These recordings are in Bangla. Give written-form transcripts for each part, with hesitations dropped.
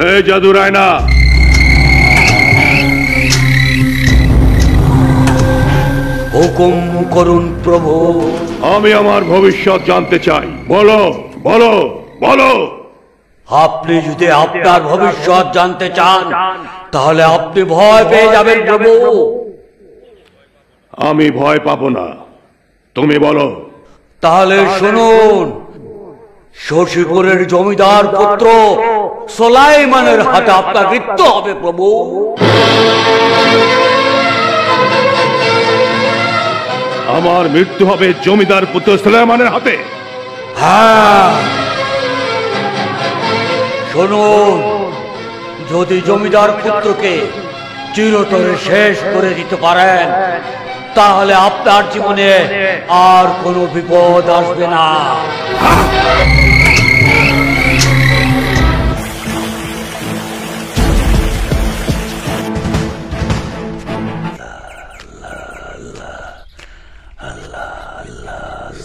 এই জাদু রায়না, হুকুম করুন প্রভু। আমি আমার ভবিষ্যৎ জানতে চাই। বলো বলো বলো। আপনি যদি আপনার ভবিষ্যৎ জানতে চান তাহলে আপনি ভয় পেয়ে যাবেন প্রভু। আমি ভয় পাবো না, তুমি বলো। তাহলে শুনুন, শশীপুরের জমিদার পুত্র সুলাইমানের হাতে আপনার মৃত্যু হবে প্রভু। আমার মৃত্যু হবে জমিদার পুত্র সুলাইমানের হাতে? হ্যাঁ, শুনুন, যদি জমিদার পুত্রকে চিরতরে শেষ করে দিতে পারেন তাহলে আপনার জীবনে আর কোনো বিপদ আসবে না।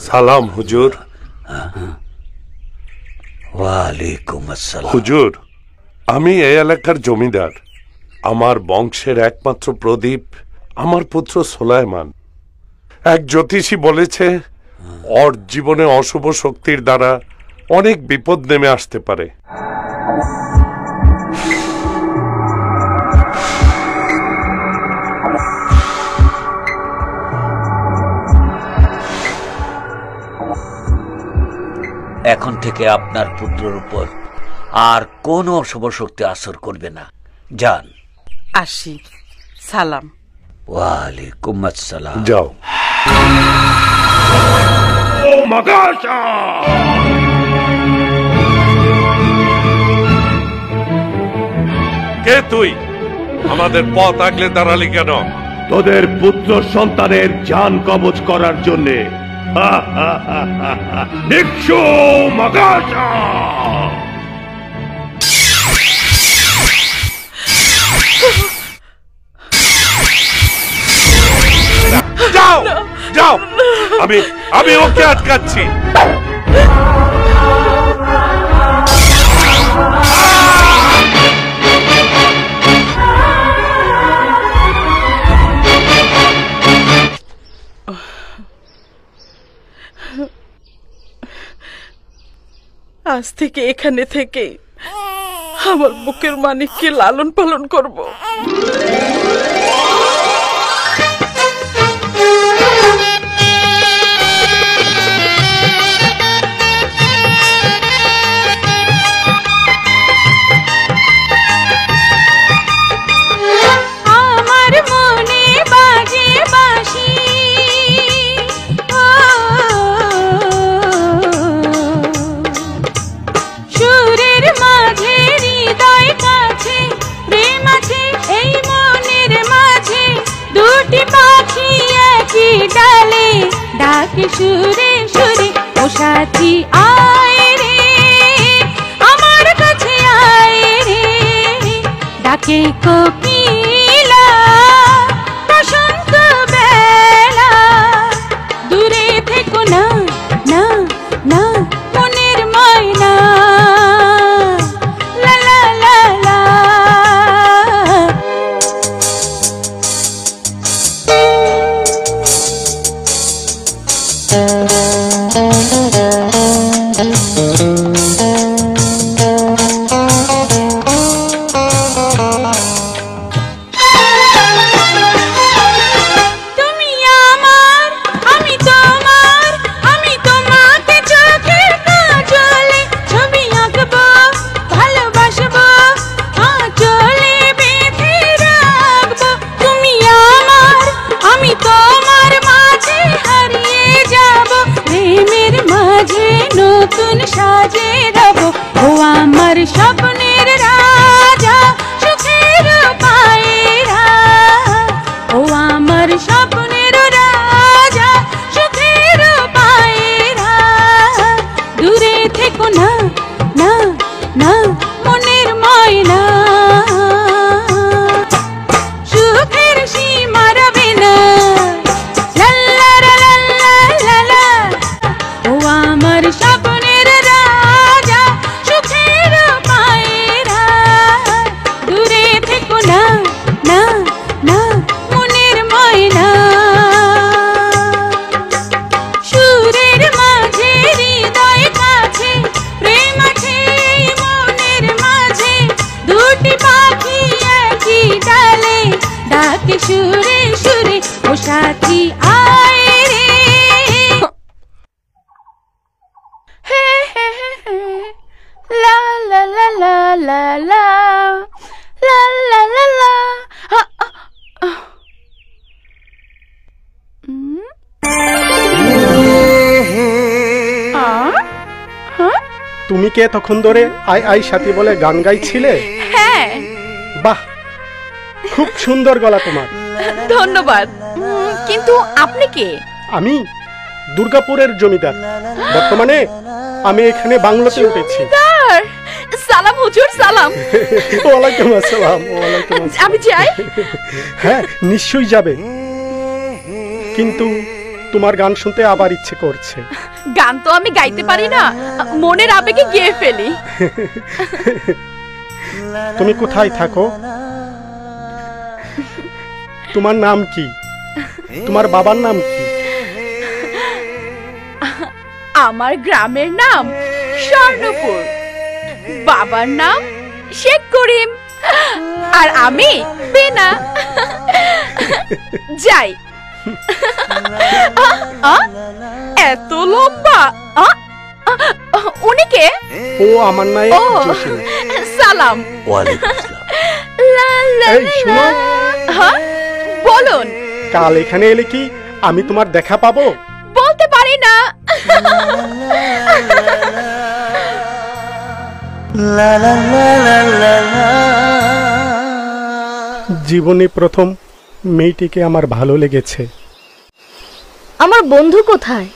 সালাম হুজুর। ওয়ালাইকুম আসসালাম। হুজুর, আমি এই এলাকার জমিদার। আমার বংশের একমাত্র প্রদীপ আমার পুত্র সুলাইমান। এক জ্যোতিষী বলেছে ওর জীবনে অশুভ শক্তির দ্বারা অনেক বিপদ নেমে আসতে পারে। এখন থেকে আপনার পুত্রের উপর আর কোনো অশুভ শক্তি আসর করবে না। যান। আসি। সালাম। ওয়ালাইকুম আসসালাম। যাও। কে তুই? আমাদের পথ আগলে দাঁড়ালি কেন? তোদের পুত্র সন্তানের জান কবজ করার জন্যে। নিক্ষু মাগাসা! যাও যাও, আমি ওকে আটকাচ্ছি। আজ থেকে এখানে থেকে আমার বুকের মানিককে লালন পালন করব। সুরে সুরে ও সাথী আয় রে, আমার কাছে আয় রে, ডাকে কোকিলা বসন্ত বেলা। দূরে থেকো না না না মনের ময়না, লা লা লা লা। সাজে তুমি কি এতক্ষণ ধরে আই আই সাথী বলে গান গাইছিলে? হ্যাঁ। বাহ, খুব সুন্দর গলা তোমার। ধন্যবাদ। কিন্তু আপনি কে? আমি দুর্গাপুরের জমিদার। বর্তমানে আমি এখানে বাংলাতে উঠেছি। সালাম হুজুর, সালাম। ওয়ালাইকুম আসসালাম। ওয়ালাইকুম আসসালাম। আমি যাই? হ্যাঁ, নিশ্চয়ই যাবে, কিন্তু তোমার গান শুনতে আবার ইচ্ছে করছে। গান তো আমি গাইতে পারি না, মনের আবেগে গেয়ে ফেলি। তুমি কোথায় থাকো? তোমার নাম কি? তোমার বাবার নাম কি? আমার গ্রামের নাম স্বর্ণপুর, বাবার নাম শেখ করিম, আর আমি বেনা। যাই। এত লম্বা। উনি কে? ও আমার নায়ক জসিম। সালাম। ওয়ালাইকুম আসসালাম। এই শোনো, বলুন। কাল এখানে এলে কি আমি তোমার দেখা পাবো? বলতে পারি না। জীবনে প্রথম মেয়েটিকে আমার ভালো লেগেছে। আমার বন্ধু কোথায়?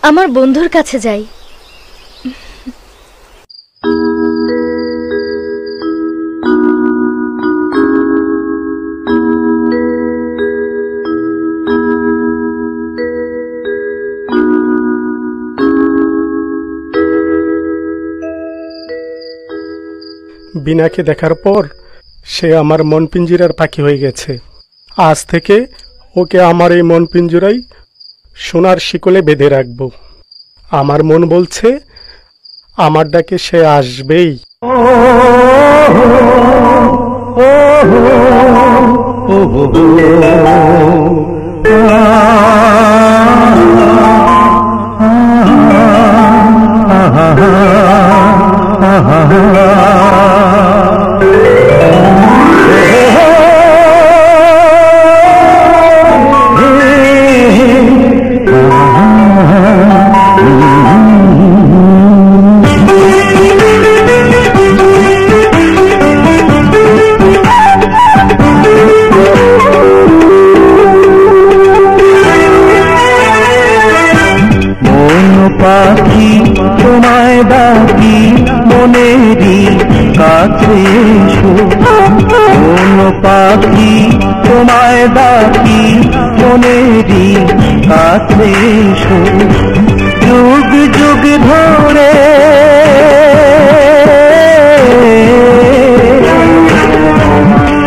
আমার বন্ধুর কাছে যাই। বিনাকে দেখার পর সে আমার মন পিঞ্জিরার পাখি হয়ে গেছে। আজ থেকে ওকে আমার এই মন পিঞ্জরাই সোনার শিকলে বেঁধে রাখবো। আমার মন বলছে আমার ডাকে সে আসবেই। পাখি তোমায় ডাকি মনেরই কাছে এসো, কোন পাখি তোমায় ডাকি মনেরই কাছে এসো, যুগ যুগ ধরে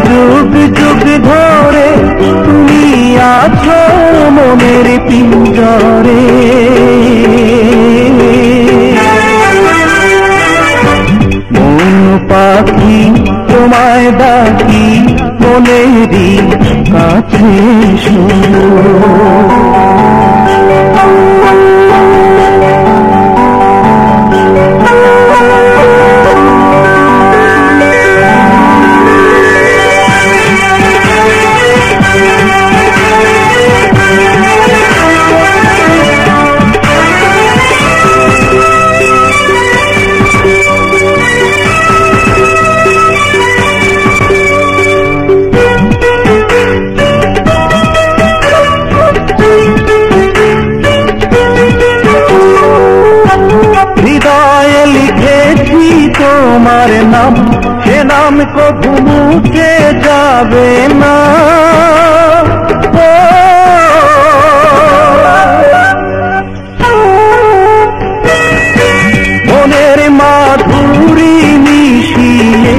যুগ যুগ ধরে তুমি আছো মনের পিঞ্জরে। পাখি তোমায় ডাকি মনেরই কাছে এসো। হৃদয়ে লিখেছি তোমার নাম, সে নাম কবু মুছে যাবে না। মনের মাধুরী মিশিয়ে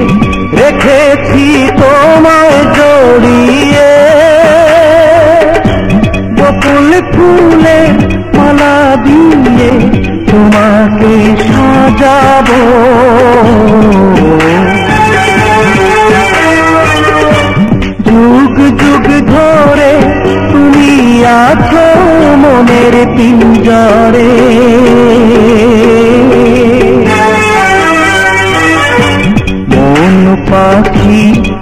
রেখেছি তোমায় জড়িয়ে, বকুল ফুলে মালা দিয়ে তোমাকে সাজাবো। যুগ যুগ ধরে তুমি আছো মনের পিঞ্জরে। মন পাখি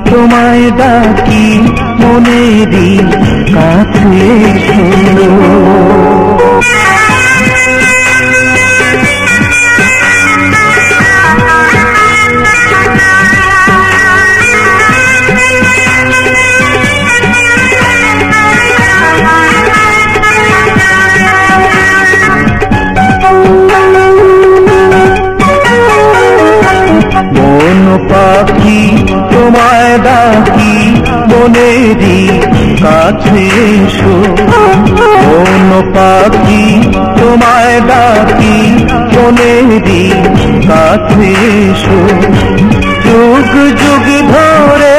তোমায় ডাকি মনেরই কাছে এসো। মনেরই কাছে এসো কোন পাখি তোমায় ডাকি মনেরই কাছে এসো যুগ যুগ ধরে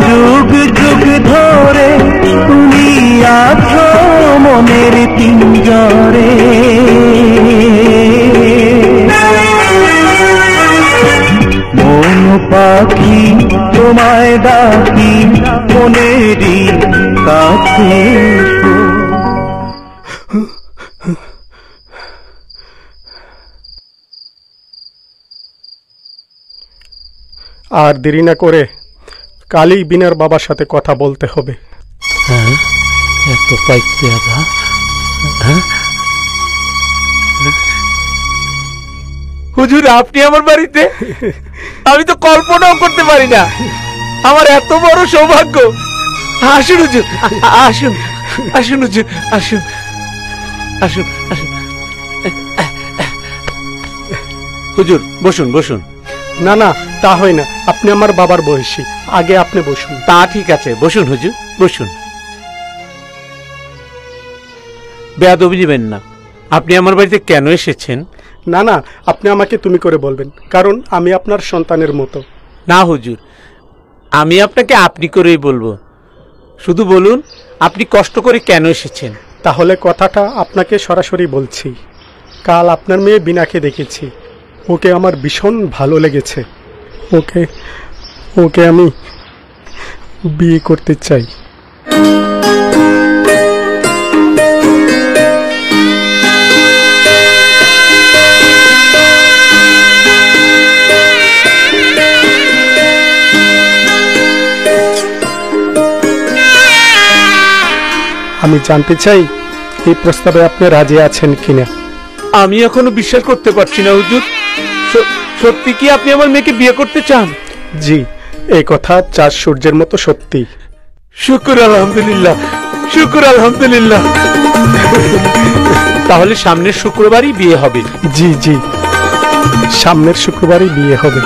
যুগ যুগ ধরে তুমি আছো মনের পিঞ্জরে মন পাখি তোমায় ডাকি মনেরই কাছে এসো। আর দেরি না করে কালই বিনার বাবার সাথে কথা বলতে হবে। এত পাইতে হুজুর, আপনি আমার বাড়িতে? আমি তো কল্পনাও করতে পারি না, আমার এত বড় সৌভাগ্য। আসুন হুজুর, আসুন আসুন হুজুর, আসুন আসুন আসুন। হুজুর বসুন বসুন। না না, তা হয় না, আপনি আমার বাবার বয়সী, আগে আপনি বসুন। তা ঠিক আছে, বসুন হুজুর বসুন। বেয়াদবি নেবেন না। আপনি আমার বাড়িতে কেন এসেছেন? না না, আপনি আমাকে তুমি করে বলবেন, কারণ আমি আপনার সন্তানের মতো। না হুজুর, আমি আপনাকে আপনি করেই বলবো। শুধু বলুন আপনি কষ্ট করে কেন এসেছেন। তাহলে কথাটা আপনাকে সরাসরি বলছি। কাল আপনার মেয়ে বিনাকে দেখেছি, ওকে আমার ভীষণ ভালো লেগেছে। ওকে ওকে আমি বিয়ে করতে চাই। আমি জানতে চাই এই প্রস্তাবে আপনি রাজি আছেন কিনা। আমি এখনো বিশ্বাস করতে পারছি না হুজুর, সত্যি কি আপনি আমার মেয়েকে বিয়ে করতে চান? জি, এই কথা চাঁদ সূর্যের মতো সত্যি। শুকুর আলহামদুলিল্লাহ, শুকুর আলহামদুলিল্লাহ। তাহলে সামনের শুক্রবারই বিয়ে হবে? জি জি, সামনের শুক্রবারই বিয়ে হবে।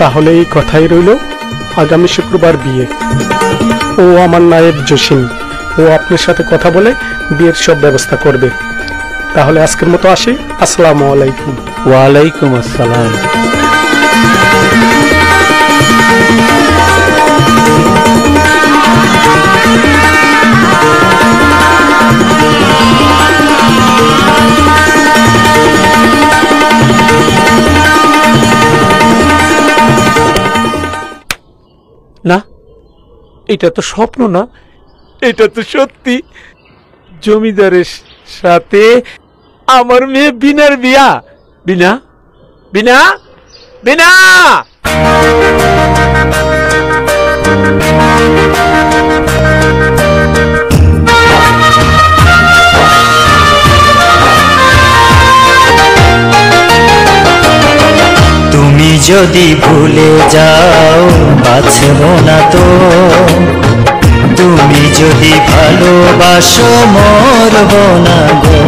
তাহলে এই কথাই রইল, আগামী শুক্রবার বিয়ে। ও আমার নায়েব জসিম, ও আপনার সাথে কথা বলে বিয়ের সব ব্যবস্থা করবে। তাহলে আজকের মতো আসি। আসসালামু আলাইকুম। ওয়ালাইকুম আসসালাম। না, এটা তো স্বপ্ন না, এটা তো সত্যি। জমিদারের সাথে আমার মেয়ে বিনার বিয়া। বিনা বিনা বিনা। তুমি যদি ভুলে যাও বাঁচব না তো, তুমি যদি ভালোবাসো মরব না গো।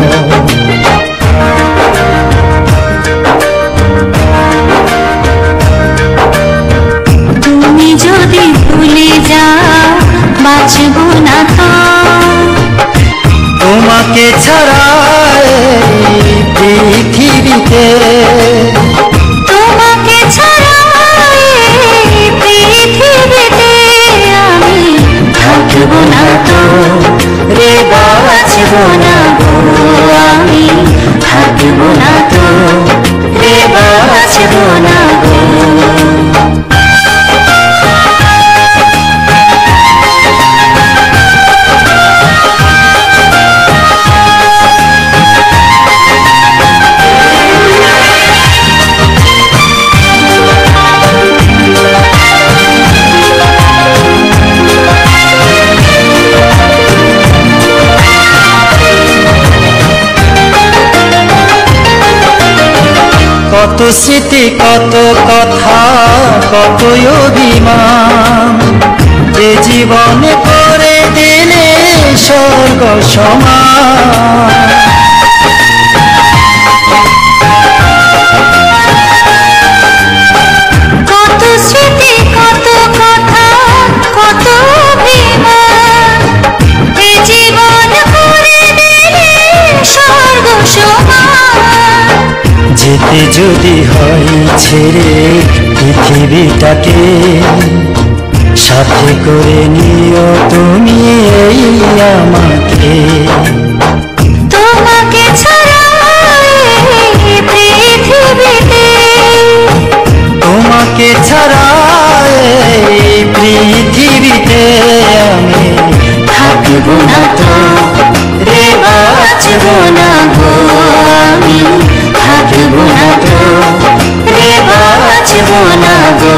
তুমি যদি ভুলে যাও বাঁচব না তো, তোমাকে ছাড়া এই পৃথিবীতে, তোমাকে ছাড়া এই পৃথিবীতে আমি থাকব না তো রে, বাঁচব না গো। আমি থাকব না তো রে, বাঁচব না গো। কত স্মৃতি কত কথা কত অভিমান, যে জীবনে করে দিলে স্বর্গ সমান। যেতে যদি হয় ছেড়ে পৃথিবীটাকে, সাথে করে নিও তুমি এই আমাকে। তোমাকে ছাড়া এই পৃথিবীতে, তোমাকে ছাড়া এই পৃথিবীতে আমি থাকব না তো রে বাঁচব না গো, আমি থাকব না তো রে বাঁচব না গো।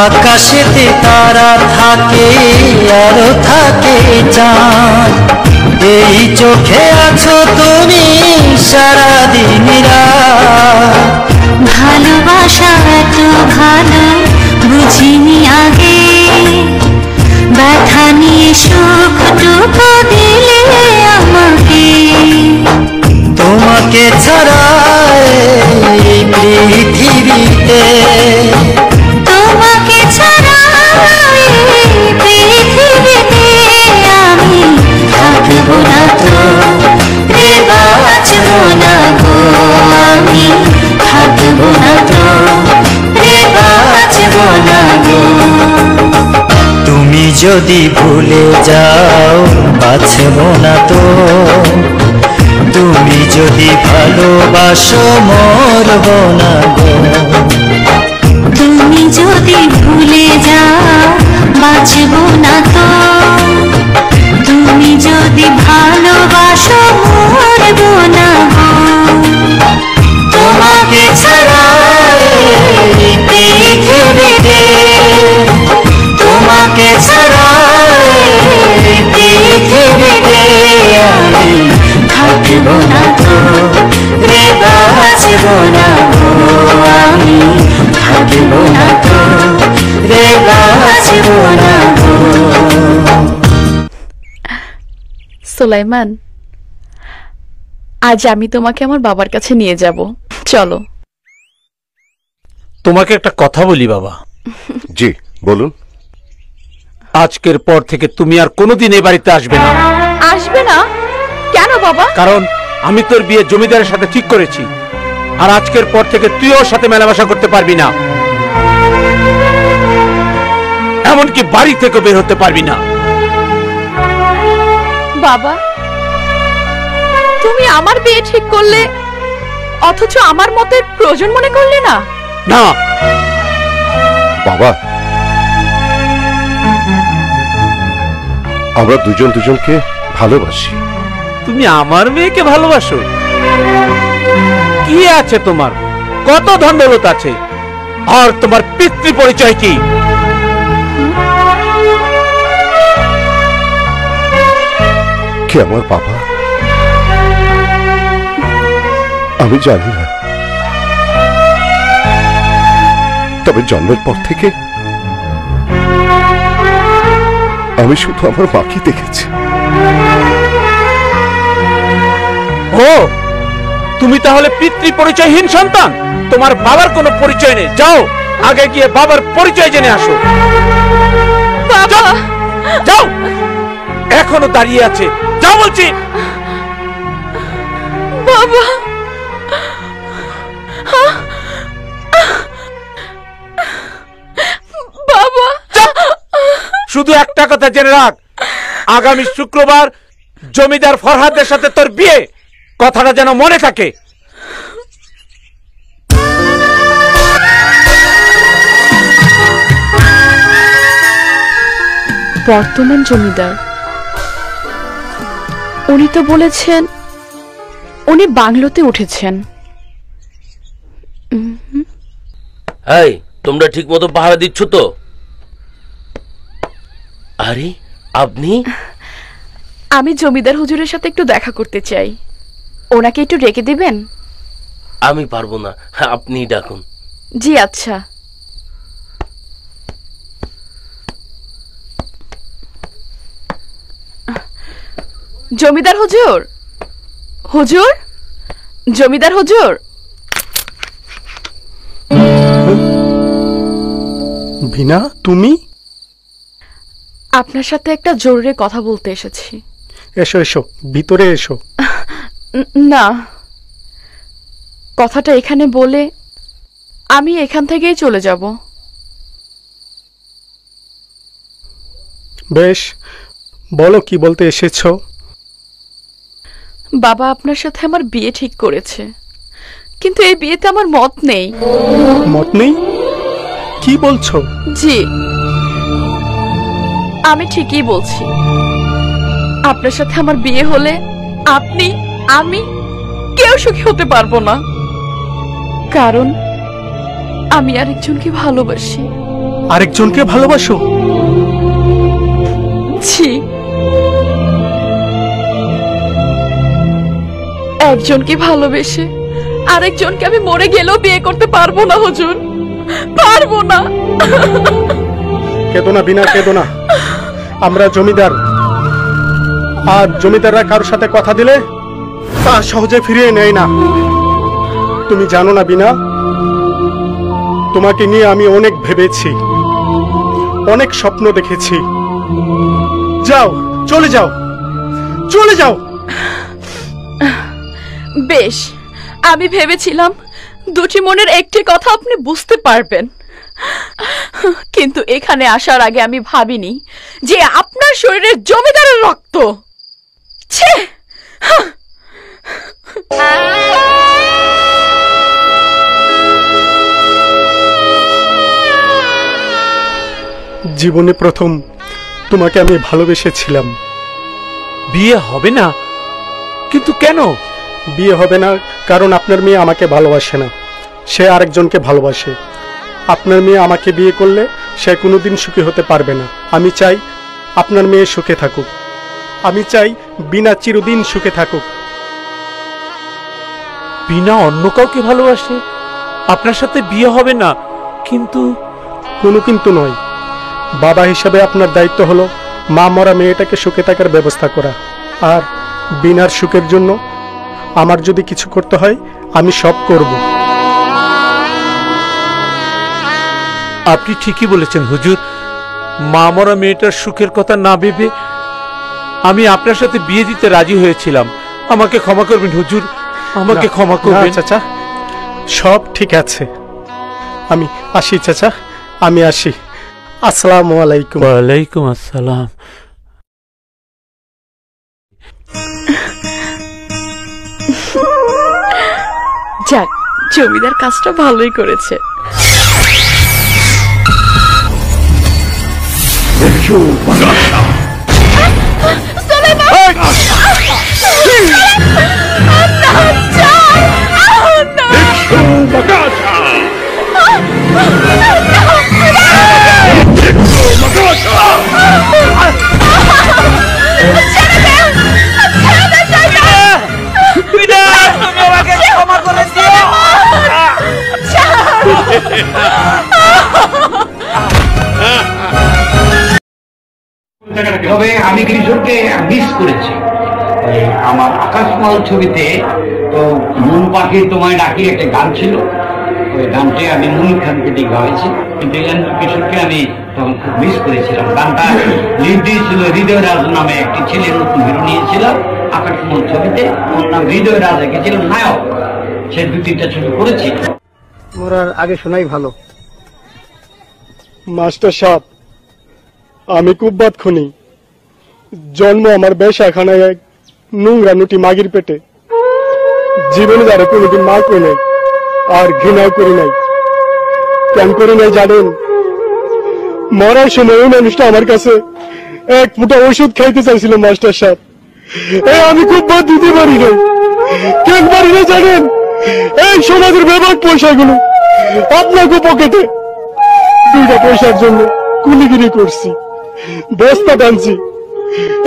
আকাশেতে তারা থাকে আরো থাকে চাঁদ, এই চোখে আছো তুমি সারাদিন রাত। ভালোবাসা এত ভালো বুঝিনি আগে, ব্যথা নিয়ে সুখটুকু দিলে আমাকে। তোমাকে ছাড়া এই পৃথিবীতে, তোমাকে ছাড়া এই পৃথিবীতে আমি থাকব না তো রে বাঁচব না গো, আমি থাকব না তো রে বাঁচব না গো। তুমি যদি ভুলে যাও বাঁচব না তো, তুমি যদি ভালোবাসো মরব না গো। তুমি যদি ভুলে যাও বাঁচব না তো, তুমি যদি ভালোবাসো মরব না গো। তোমাকে ছাড়া এই পৃথিবীতে, তোমাকে ছাড়া এই পৃথিবীতে আমি থাকব না তো রে বাঁচব না গো, আমি থাকব না তো রে বাঁচব না গো। সুলাইমান, আজ আমি তোমাকে আমার বাবার কাছে নিয়ে যাব, চলো। তোমাকে একটা কথা বলি বাবা। জি বলুন। আজকের পর থেকে তুমি আর কোনোদিন এই বাড়িতে আসবে না। আসবে না কেন বাবা? কারণ আমি তোর বিয়ে জমিদারের সাথে ঠিক করেছি, আর আজকের পর থেকে তুই ওর সাথে মেলামেশা করতে পারবি না, এমনকি বাড়ি থেকে বের হতে পারবি না। বাবা, তুমি আমার বিয়ে ঠিক করলে অথচ আমার মতের প্রয়োজন মনে করলে না? না বাবা, আমরা দুজন দুজনকে ভালোবাসি। তুমি আমার মেয়েকে ভালোবাসো? কি আছে তোমার? কত ধন দৌলত আছে? আর তোমার পিতৃ পরিচয় কি? কে আমার বাবা আমি জানি না, তবে জন্মের পর থেকে আমি শুধু আমার মাকে দেখেছি। ও, তুমি তাহলে পিতৃ পরিচয়হীন সন্তান? তোমার বাবার কোনো পরিচয় নেই। যাও আগে গিয়ে বাবার পরিচয় জেনে আসো। বাবা, যাও, এখনো দাঁড়িয়ে আছে, যাও বলছি। বাবা, বাবা, শুধু একটা কথা জেনে রাখ, আগামী শুক্রবার জমিদার ফরহাদের সাথে তোর বিয়ে, কথাটা যেন মনে থাকে। বর্তমান জমিদার উনি তো বলেছেন উনি বাংলোতে উঠেছেন, এই তোমরা ঠিক মতো পাহারা দিচ্ছ তো? আরে আপনি? আমি জমিদার হুজুরের সাথে একটু দেখা করতে চাই, ওনাকে একটু ডেকে দিবেন? আমি পারবো না, আপনি ডাকুন। জি আচ্ছা। জমিদার হুজুর, হুজুর, জমিদার হুজুর। বিনা, তুমি? আপনার সাথে একটা জরুরি কথা বলতে এসেছি। এসো এসো, ভিতরে এসো। না, কথাটা এখানে বলে আমি এখান থেকেই চলে যাব। বেশ, বলো কি বলতে এসেছো। বাবা আপনার সাথে আমার বিয়ে ঠিক করেছে, কিন্তু এই বিয়েতে আমার মত নেই। মত নেই? কি বলছো? জি, আমি ঠিকই বলছি। আপনার সাথে আমার বিয়ে হলে আপনি, আমি কেউ সুখী হতে পারবো না, কারণ আমি আরেকজনকে ভালোবাসি। আরেকজনকে ভালোবাসো? জি, একজনকে ভালোবেসে আরেকজনকে আমি মরে গেলেও বিয়ে করতে পারবো না হুজুর, পারবো না। কেঁদো না বিনা, কেঁদো না। আমরা জমিদার, আর জমিদাররা কারোর সাথে কথা দিলে তা সহজে ফিরিয়ে নেয় না। তুমি জানো না বিনা, তোমাকে নিয়ে আমি অনেক ভেবেছি, অনেক স্বপ্ন দেখেছি। যাও, চলে যাও, চলে যাও। বেশ, আমি ভেবেছিলাম দুটি মনের একটি কথা আপনি বুঝতে পারবেন, কিন্তু এখানে আসার আগে আমি ভাবিনি যে আপনার শরীরে জমিদারের রক্ত। ছে! জীবনে প্রথম তোমাকে আমি ভালোবেসেছিলাম। বিয়ে হবে না? কিন্তু কেন? বিয়ে হবে না কারণ আপনার মেয়ে আমাকে ভালোবাসে না, সে আরেকজনকে ভালোবাসে। আপনার মেয়ে আমাকে বিয়ে করলে সে কোনোদিন সুখী হতে পারবে না। আমি চাই আপনার মেয়ে সুখে থাকুক, আমি চাই বিনা চিরদিন সুখে থাকুক। বিনা অন্য কাউকে ভালোবাসে, আপনার সাথে বিয়ে হবে না? কিন্তু কোনো কিন্তু নয়, বাবা হিসাবে আপনার দায়িত্ব হলো মা মরা মেয়েটাকে সুখে থাকার ব্যবস্থা করা। আর বিনার সুখের জন্য আমার যদি কিছু করতে হয় আমি সব করব। আপনি ঠিকই বলেছেন হুজুর, মা মরা মেয়েটার সুখের কথা না ভেবে আমি আপনার সাথে বিয়ে দিতে রাজি হয়েছিলাম। আমাকে ক্ষমা করবেন হুজুর, আমাকে ক্ষমা করবেন। চাচা, সব ঠিক আছে। আমি আসি চাচা, আমি আসি। আসসালামু আলাইকুম। ওয়ালাইকুম আসসালাম। যাক, জমিদার কাজটা ভালোই করেছে। তবে আমি কিশোরকে মিস করেছি। আমার আকাশমহল ছবিতে তো মন পাখি তোমায় ডাকি একটা গান ছিল, ওই গানটি আমি মুনির খানকে দিয়ে গাইছি, কিন্তু কিশোরকে আমি তখন খুব মিস করেছিলাম। গানটা লিড দিয়েছিল হৃদয় রাজ নামে একটি ছেলে, নতুন হিরো নিয়েছিল আকাশমহল ছবিতে, ওর নাম হৃদয় রাজ, ছিল নায়ক। সে 2-3টা ছবি করেছি। মরার আগে শোনাই ভালো। মাস্টার সাহেব, আমি খুব বাদ খুনি। জন্ম আমার বেশাখানায় এক নোংরা নুটি মাগির পেটে। জীবনে যারা কোনোদিন মা করি নাই, আর ঘৃণাও করি নাই। কেন করি নাই জানেন? মরার সময় ওই মানুষটা আমার কাছে এক ফুটা ওষুধ খাইতে চাইছিল মাস্টার সাহেব। আমি খুব বাদ দিতে পারি নাই। কেন পারি না জানেন? এই সমাজের ব্যাপক পয়সাগুলো আপনাকে পকেটে 2টা পয়সার জন্য কুলিগিরি করছি, বস্তা টানছি,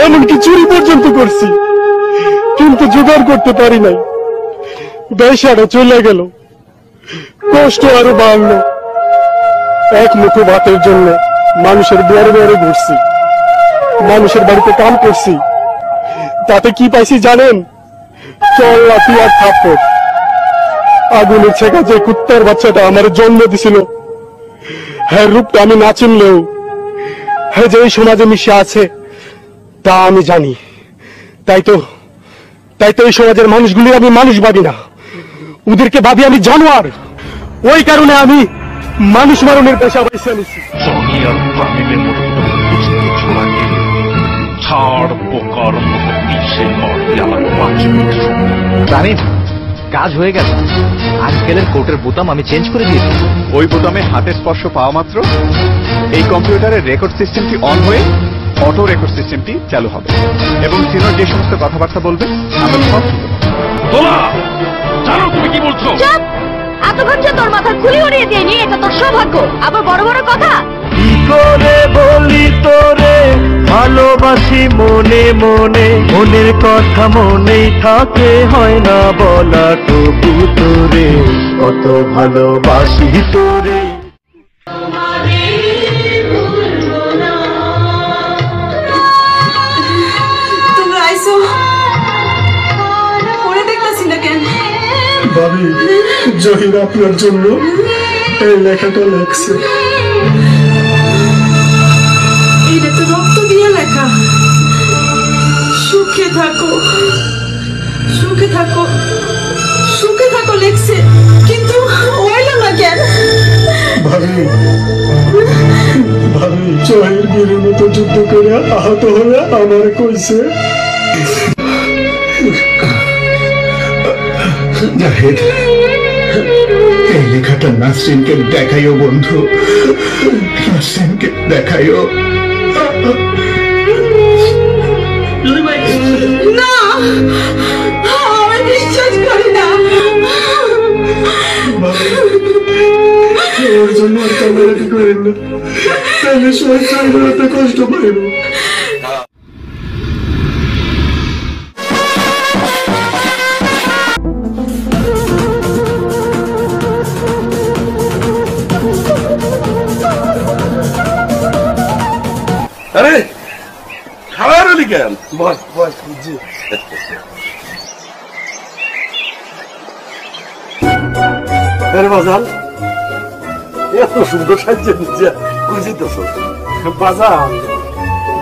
এমনকি চুরি পর্যন্ত করছি, কিন্তু জোগাড় করতে পারি নাই। বেশাটা চলে গেল, কষ্ট আরো বাড়লো। এক মুঠো ভাতের জন্য মানুষের বড় বড় ঘুরছি, মানুষের বাড়িতে কাম করছি, তাতে কি পাইছি জানেন? চল লাঠি আর থাপ্পড়। আগুনের ছেঁকা যে কুত্তার বাচ্চাটা আমার জন্ম দিছিল, হ্যাঁ রূপটা আমি না চিনলেও হ্যাঁ যে এই সমাজে মিশে আছে তা আমি জানি। তাই তো এই সমাজের মানুষগুলি আমি মানুষ ভাবি না, ওদেরকে ভাবি আমি জানোয়ার। ওই কারণে আমি মানুষ মারণের পেশা বেছে নিছি। জানেন কাজ হয়ে গেল, আজকালের কোটের বোতাম আমি চেঞ্জ করে দিয়েছি। ওই বোতামে হাতের স্পর্শ পাওয়া মাত্র এই কম্পিউটারের রেকর্ড সিস্টেমটি অন হয়ে অটো রেকর্ড সিস্টেমটি চালু হবে এবং সিনিয়র যে সমস্ত কথাবার্তা বলবে আমরা সব জানো তুমি কি বলছো? এতক্ষণ যে তোর মাথার খুলি উড়িয়ে দিইনি, এটা তোর সৌভাগ্য। আবার বড় বড় কথা কি করে বলি তোরে ভালোবাসি মনে মনে, মনের কথা মনেই থাকে, হয় না বলা তবু তোরে কত ভালোবাসি তোরে। তোমরা আইসো, পরে দেখতেছি না কেন? ভাবি, জহির আপনার জন্য এই লেখাটা লেখছে। এটা তো রক্ত দিয়ে লেখা। সুখে থাকো, সুখে থাকো, সুখে থাকো লেখছে, কিন্তু ওইলাম না কেন? ভাবি, জহির বীরের মতো যুদ্ধ করে আহত হয়ে আমার কইছে, জাহিদ, এই লেখাটা নাসরিনকে দেখাইও বন্ধু, নাসরিনকে দেখাইও। না, আমি বিশ্বাস করি না। ওর জন্য আর কান্নাকাটি করেন না, তাহলে সবাই কষ্ট পাইব। আরে খাবার হলি কেন? বস বস, জি। বাজান এত সুন্দর সাহায্য দিচ্ছে, বুঝিতেছ? বাজান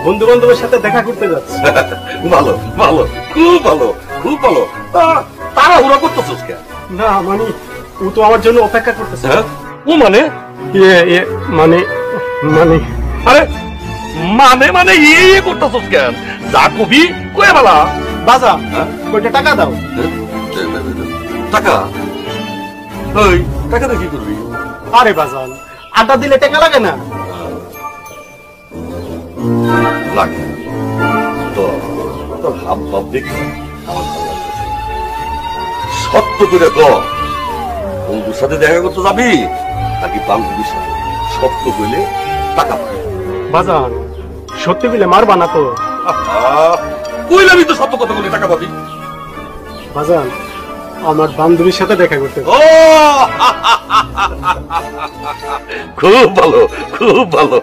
বন্ধু বান্ধবের সাথে দেখা করতে যাচ্ছে। ভালো ভালো, খুব ভালো, খুব ভালো। তারা ওরা করতেছ কেন? না মানে ও তো আমার জন্য অপেক্ষা করতেছে। ও মানে মানে মানে আরে মানে মানে ইয়ে করতেছ কেন? যা কবি কয়ে বেলা। বাজা কয়টা টাকা দাও। টাকা? ওই টাকা দিয়ে কি করবি? আরে বাজান, আড্ডা দিলে টাকা লাগে না? লাগে তো, তোর হাব ভাব দেখে আমার ভালো লাগতেছে। সত্য করে ক, বন্ধুর সাথে দেখা করতে যাবি নাকি বান্ধবীর সাথে? সত্য কইলে টাকা পাবে। বাজান সত্যি বলে মারবা না তো? কইলামই তো সত্য কথা বলে টাকা পাবি। বাজান আমার বান্ধবীর সাথে দেখা করতে। ও খুব ভালো, খুব ভালো,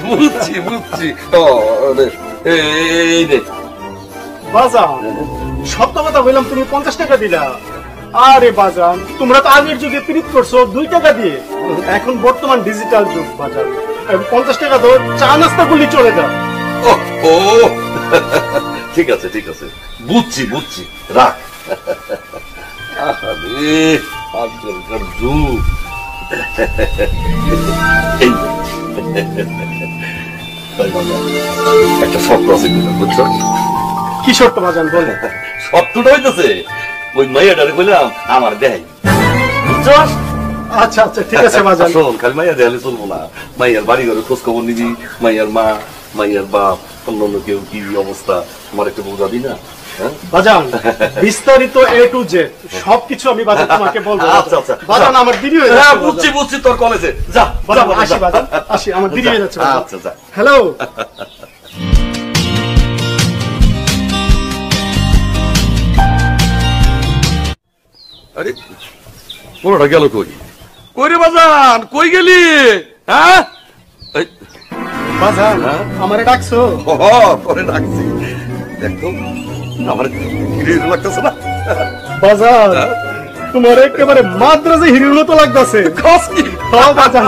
বুঝছি বুঝছি। এই রে বাজান, সত্য কথা বললাম, তুমি 50 টাকা দিলা। আরে বাজান, তোমরা তো আগের যুগে প্রীত করছো 2 টাকা দিয়ে, এখন বর্তমান ডিজিটাল যুগ বাজান। 50 টাকা দাও, চা নাস্তা করলে চলে যাও। ও ঠিক আছে ঠিক আছে, বুঝছি বুঝছি, রাখ। আরে আজকালকার যুগ। একটা শর্ত আছে, বুঝছো? কি শর্ত বাজান বলে? শর্তটা হইতেছে ওই মাইয়াটারে বললাম আমার দেয়, বুঝছো? আচ্ছা আচ্ছা ঠিক আছে বাজান। শোন, খালি মাইয়া দেয়ালে চলবো না, মাইয়ার বাড়ি ঘরে খোঁজ খবর নিবি, মাইয়ার মা, মাইয়ার বাপ, অন্য কেউ কি অবস্থা আমার একটু বোঝাবি না? বাজান বিস্তারিত A to Z সবকিছু আমি বাজান তোমাকে বলবো। আচ্ছা আচ্ছা বাজান আমার দেরি হয়ে যাচ্ছে। হ্যাঁ বুঝছি তোর কলেজে যা বাজান আসি বাজান আসি আমার দেরি হয়ে যাচ্ছে। আচ্ছা যা। হ্যালো আরে পুরোটা গেল কই কই রে বাজান কই গেলি? হ্যাঁ বাজান আমারে ডাকছো? তোরে ডাকছি দেখো আমার হিরো লাগতেছে না বাজান তোমার একেবারে মাদ্রাজে হিরোর মতো লাগতেছে। বাজান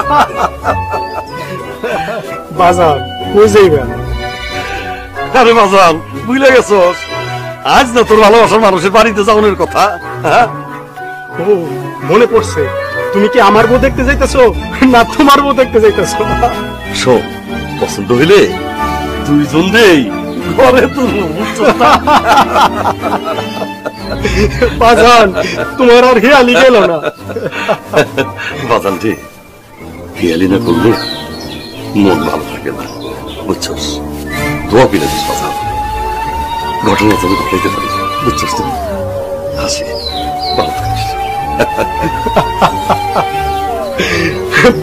বাজান কই যাইবেন? আরে বাজান বুঝলে গেছস আজ না তোর ভালোবাসার মানুষের বাড়িতে যাওয়ার কথা। হ্যাঁ ও মনে পড়ছে, তুমি কি আমার বউ দেখতে যাইতেছো না তোমার বউ দেখতে যাইতেছো? শোন পছন্দ হইলে দুইজন দেই ঘরে তোর বাজান তোমার আর হেয়ালি গেল না। বাজান ঠিক হেয়ালি না করলে মন ভালো থাকে না বুঝছস। দোয়া পিলে দিস বাজান ঘটনা তুমি ঘটাইতে পারি বুঝছস তুমি হাসি ভালো থাকিস।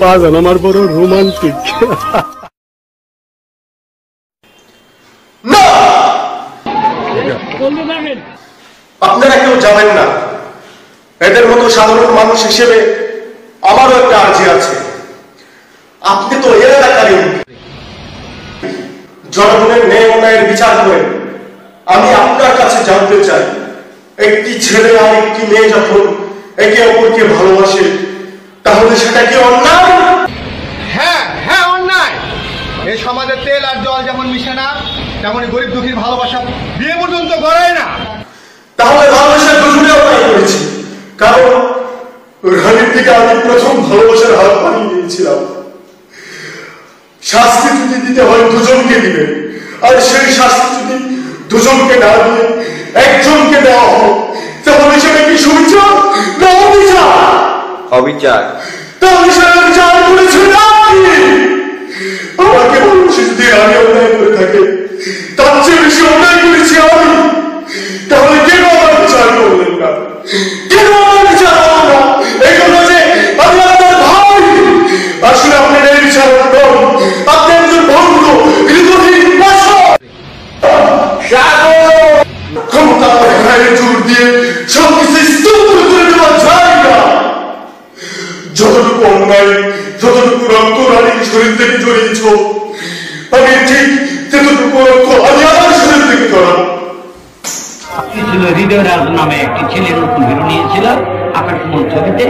বাজান আমার বড় রোমান্টিক। আপনারা কেউ যাবেন না। এদের মতো সাধারণ মানুষ হিসেবে আমারও একটা আর্জি আছে। আপনি তো এর এলাকারই জনগণের ন্যায় অন্যায়ের বিচার করেন। আমি আপনার কাছে জানতে চাই, একটি ছেলে আর একটি মেয়ে যখন একে অপরকে ভালোবাসে তাহলে সেটা কি অন্যায়? হ্যাঁ হ্যাঁ অন্যায়। এই সমাজে তেল আর জল যেমন মিশে না তেমনি গরিব দুঃখীর ভালোবাসা বিয়ে পর্যন্ত গড়ায় না। তাহলে ভালোবাসার দুজনে অন্যায় করেছি, কারণ রানীর থেকে আমি প্রথম ভালোবাসার হাত বানিয়ে নিয়েছিলাম। শাস্তি যদি দিতে হয় দুজনকে দিবে, আর সেই শাস্তি যদি দুজনকে না দিয়ে একজনকে দেওয়া হোক তাহলে সেটা কি সুবিচার না অবিচার? অবিচার। তাহলে সেটা বিচার করেছে না আমাকে বলুন, সে যদি আমি অন্যায় করে থাকে তার চেয়ে বেশি অন্যায় করেছি আমি, তাহলে কেন আমার বিচার করলেন না? কেন আমার বিচার হলো না? এই জন্য যে আমি আপনার ভাই। আসলে আপনার এই বিচার নন, আপনি একজন ভণ্ড হৃদয়হীন ক্ষমতা জোর দিয়ে সবকিছু স্তব্ধ করে দেওয়া যায় না। যতটুকু অন্যায়, যতটুকু রক্ত রানীর শরীর থেকে জড়িয়েছ, আমি ঠিক ততটুকু রক্ত আমি আমার শরীর থেকে জড়াবো। ছিল হৃদয়রাজ নামে একটি ছেলে নতুন হিরো নিয়েছিল আকাশমল ছবিতে,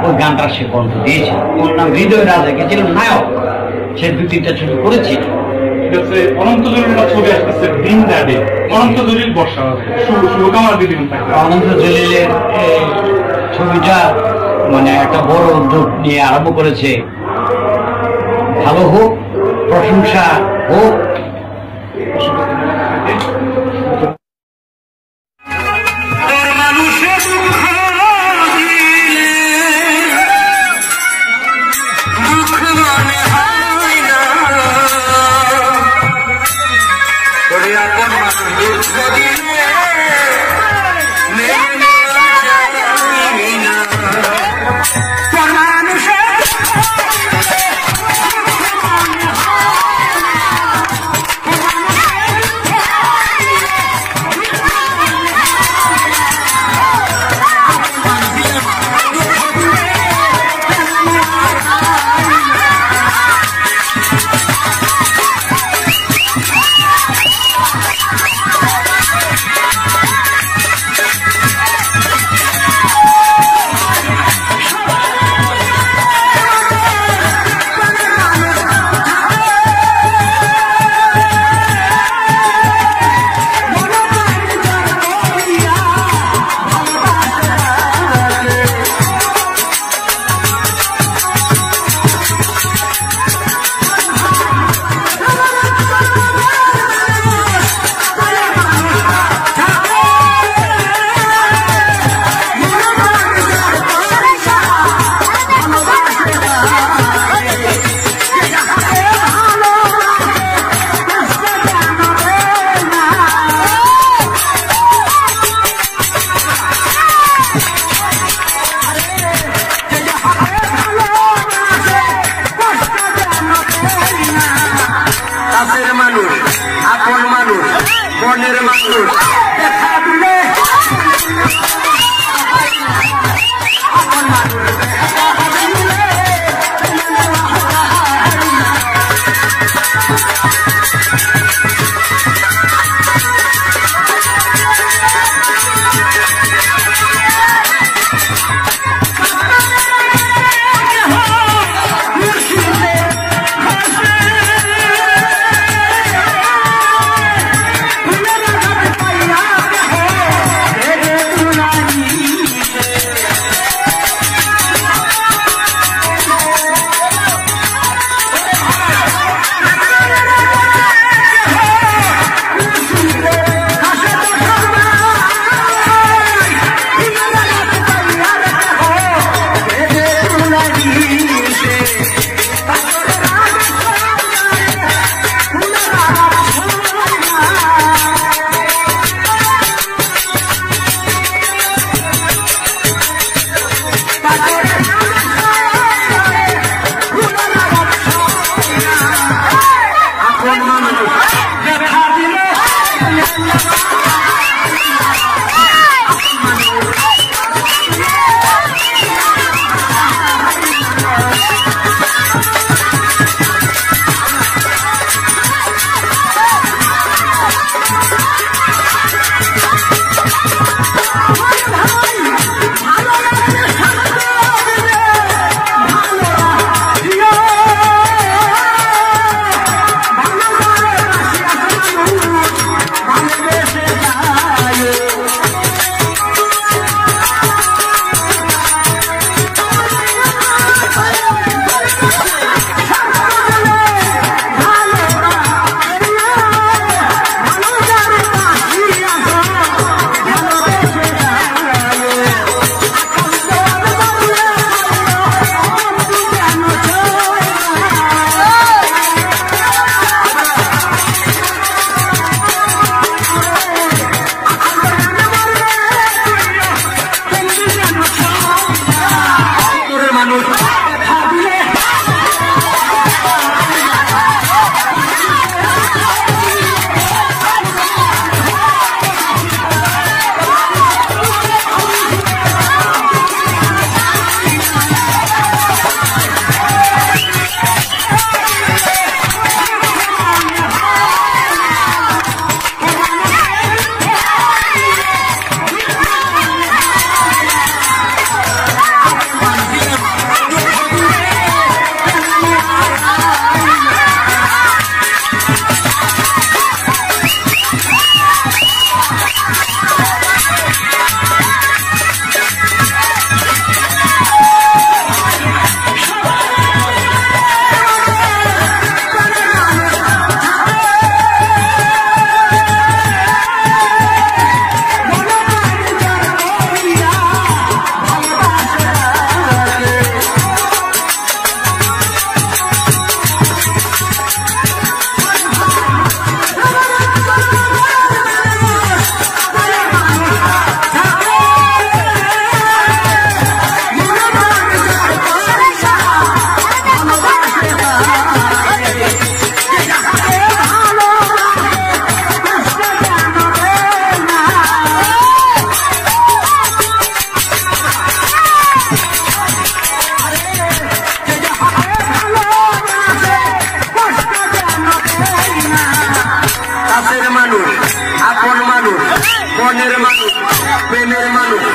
ওই গানটা সে কণ্ঠ দিয়েছিল। ওর নাম হৃদয়রাজ, এঁকেছিল নায়ক। সে 2-3টা ছবি করেছিল। অনন্ত জলিল ছবি আসতেছে দিন দাঁড়ে, অনন্ত জলিল বর্ষা শুভকামনা দিয়ে দিবেন। অনন্ত জলিলের ছবিটা মানে একটা বড় উদ্যোগ নিয়ে আরম্ভ করেছে। ভালো হোক, প্রশংসা হোক। মনের মানুষ দেখা দিলে আপন মানুষ, মনের মানুষ, প্রেমের মানুষ,